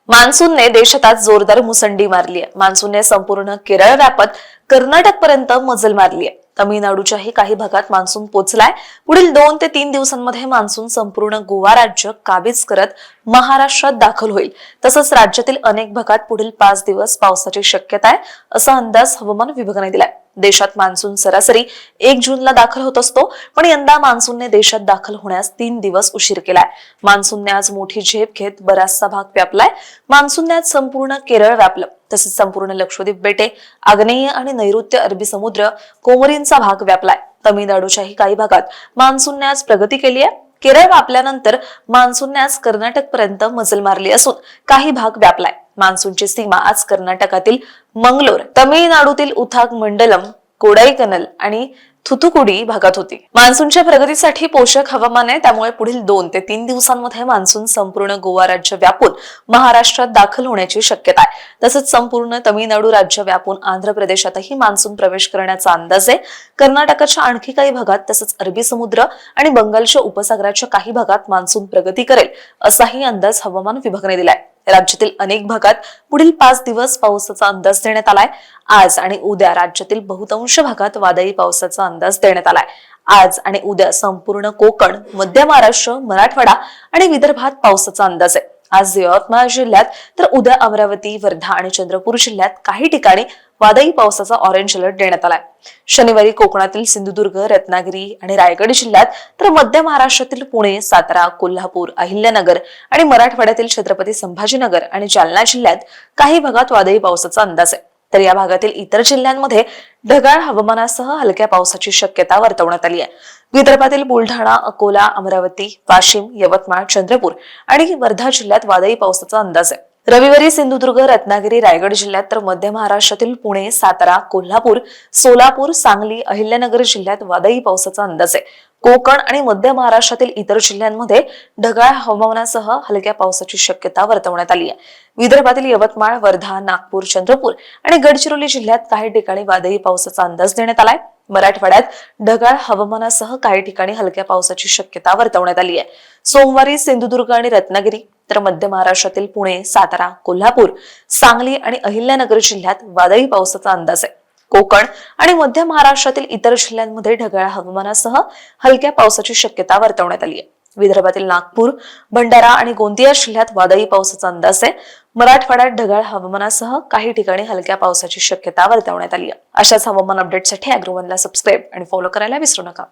मान्सूनने देशात आज जोरदार मुसंडी मारली आहे। मान्सूनने संपूर्ण केरळ व्यापत कर्नाटक पर्यंत मजल मारली आहे। तमिळनाडूच्याही काही भागात मान्सून पोहोचलाय। पुढील 2 ते 3 दिवसांमध्ये मान्सून संपूर्ण गोवा राज्य काबीज करत महाराष्ट्रात दाखल होईल। तसंच राज्यातील अनेक भागात पुढील 5 दिवस पावसाची शक्यता आहे, असा अंदाज हवामान विभागाने दिलाय। देशात मान्सून सरासरी 1 जूनला दाखल होत असतो, पण यंदा मान्सूनने देशात दाखल होण्यास 3 दिवस उशीर केलाय। मान्सूनने आज मोठी झेप घेत बराचसा भाग व्यापलाय। मान्सूनने आज संपूर्ण केरळ व्यापलं, तसेच संपूर्ण लक्षद्वीप बेटे, आग्नेय आणि नैऋत्य अरबी समुद्र, कोमरींचा भाग व्यापलाय। तमिळनाडूच्याही काही भागात मान्सूनने आज प्रगती केली आहे। केरळ व्यापल्यानंतर मान्सूनने आज कर्नाटक पर्यंत मजल मारली असून काही भाग व्यापलाय। मान्सूनची सीमा आज कर्नाटकातील मंगलोर, तमिळनाडूतील उथागमंडलम, कोडाईकनल आणि थुथुकुडी भागात होती। मान्सूनच्या प्रगतीसाठी पोषक हवामान आहे, त्यामुळे पुढील 2 ते 3 दिवसांमध्ये मान्सून संपूर्ण गोवा राज्य व्यापून महाराष्ट्रात दाखल होण्याची शक्यता आहे। तसंच संपूर्ण तमिळनाडू राज्य व्यापून आंध्र प्रदेशातही मान्सून प्रवेश करण्याचा अंदाज आहे। कर्नाटकाच्या आणखी काही भागात तसंच अरबी समुद्र आणि बंगालच्या उपसागराच्या काही भागात मान्सून प्रगती करेल, असाही अंदाज हवामान विभागाने दिलाय। राज्यातील अनेक भागात पुढील 5 दिवस पावसाचा अंदाज देण्यात आलाय। आज आणि उद्या राज्यातील बहुतांश भागात वादळी पावसाचा अंदाज देण्यात आलाय। आज आणि उद्या संपूर्ण कोकण, मध्य महाराष्ट्र, मराठवाडा आणि विदर्भात पावसाचा अंदाज आहे। आज यवतमाळ जिल्ह्यात तर उद्या अमरावती, वर्धा आणि चंद्रपूर जिल्ह्यात काही ठिकाणी वादळी पावसाचा ऑरेंज अलर्ट देण्यात आलाय। शनिवारी कोकणातील सिंधुदुर्ग, रत्नागिरी आणि रायगड जिल्ह्यात तर मध्य महाराष्ट्रातील पुणे, सातारा, कोल्हापूर, अहिल्यानगर आणि मराठवाड्यातील छत्रपती संभाजीनगर आणि जालना जिल्ह्यात काही भागात वादळी पावसाचा अंदाज आहे। तर या भागातील इतर जिल्ह्यांमध्ये ढगाळ हवामानासह हलक्या पावसाची शक्यता वर्तवण्यात आली आहे। विदर्भातील बुलढाणा, अकोला, अमरावती, वाशिम, यवतमाळ, चंद्रपूर आणि वर्धा जिल्ह्यात वादळी पावसाचा अंदाज आहे। रविवारी सिंधुदुर्ग, रत्नागिरी, रायगड जिल्ह्यात तर मध्य महाराष्ट्रातील पुणे, सातारा, कोल्हापूर, सोलापूर, सांगली, अहिल्यानगर जिल्ह्यात वादळी पावसाचा अंदाज आहे। कोकण आणि मध्य महाराष्ट्रातील इतर जिल्ह्यांमध्ये ढगाळ हवामानासह हलक्या पावसाची शक्यता वर्तवण्यात आली आहे। विदर्भातील यवतमाळ, वर्धा, नागपूर, चंद्रपूर आणि गडचिरोली जिल्ह्यात काही ठिकाणी वादळी पावसाचा अंदाज देण्यात आलाय। मराठवाड्यात ढगाळ हवामानासह काही ठिकाणी हलक्या पावसाची शक्यता वर्तवण्यात आली आहे। सोमवारी सिंधुदुर्ग आणि रत्नागिरी तर मध्य महाराष्ट्रातील पुणे, सातारा, कोल्हापूर, सांगली आणि अहिल्यानगर जिल्ह्यात वादळी पावसाचा अंदाज आहे। कोकण आणि मध्य महाराष्ट्रातील इतर जिल्ह्यांमध्ये ढगाळ हवामानासह हलक्या पावसाची शक्यता वर्तवण्यात आली आहे। विदर्भातील नागपूर, भंडारा आणि गोंदिया जिल्ह्यात वादळी पावसाचा अंदाज आहे। मराठवाड्यात ढगाळ हवामानासह काही ठिकाणी हलक्या पावसाची शक्यता वर्तवण्यात आली आहे। अशाच हवामान अपडेटसाठी अॅग्रोवनला सबस्क्राईब आणि फॉलो करायला विसरू नका।